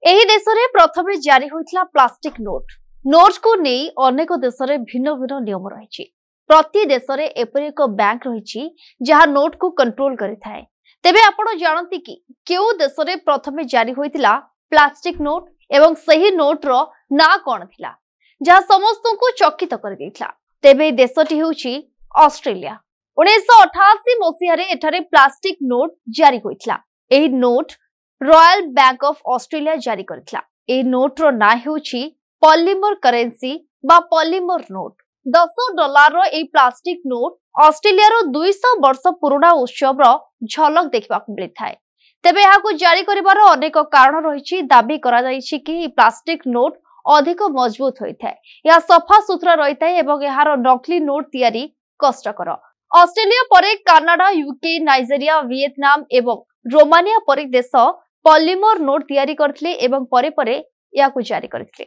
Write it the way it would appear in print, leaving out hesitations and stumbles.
ଏହି ଦେଶରେ ପ୍ରଥମେ ଜାରି ହୋଇଥିଲା ପ୍ଲାଷ୍ଟିକ ନୋଟ। ନୋଟକୁ ନେଇ ଅନେକ ଦେଶରେ ଭିନ୍ନ ଭିନ୍ନ ନିୟମ ରହିଛି। ପ୍ରତି ଦେଶରେ ଏପରି ଏକ ବ୍ୟାଙ୍କ ରହିଛି ଯାହା ନୋଟକୁ କଣ୍ଟ୍ରୋଲ କରିଥାଏ। ତେବେ ଆପଣ ଜାଣନ୍ତି କି କେଉଁ ଦେଶରେ ପ୍ରଥମେ ଜାରି ହୋଇଥିଲା ପ୍ଲାଷ୍ଟିକ ନୋଟ ଏବଂ ସେହି ନୋଟର ନାଁ କ'ଣ ଥିଲା, ଯାହା ସମସ୍ତଙ୍କୁ ଚକିତ କରିଦେଇଥିଲା? ତେବେ ଏହି ଦେଶଟି ହେଉଛି ଅଷ୍ଟ୍ରେଲିଆ। 1988 ମସିହାରେ ଏଠାରେ ପ୍ଲାଷ୍ଟିକ ନୋଟ ଜାରି ହୋଇଥିଲା। ଏହି note royal bank of Australia ଜାରି କରିଥିଲା। ଏହି ନୋଟର ନାଁ ହେଉଛି ପଲିମର କରେନ୍ସି ବା ପଲିମର ନୋଟ। $10 ଏହି ପ୍ଲାଷ୍ଟିକ ନୋଟ ଅଷ୍ଟ୍ରେଲିଆର 200 ବର୍ଷ ପୁରୁଣା ଉତ୍ସବର ଝଲକ ଦେଖିବାକୁ ମିଳିଥାଏ। ତେବେ ଏହାକୁ ଜାରି କରିବାର ଅନେକ କାରଣ ରହିଛି। ଦାବି କରାଯାଇଛି କି ଏହି ପ୍ଲାଷ୍ଟିକ ନୋଟ ଅଧିକ ମଜବୁତ ହୋଇଥାଏ, ଏହା ସଫା ସୁତୁରା ରହିଥାଏ ଏବଂ ଏହାର ନକଲି ନୋଟ ତିଆରି କଷ୍ଟକର। ଅଷ୍ଟ୍ରେଲିଆ ପରେ କାନାଡା, ୟୁକେ, ନାଇଜେରିଆ, ଭିଏତନାମ ଏବଂ ରୋମାନିଆ ପରି ଦେଶ ପଲିମର ନୋଟ ତିଆରି କରିଥିଲେ ଏବଂ ପରେ ପରେ ଏହାକୁ ଜାରି କରିଥିଲେ।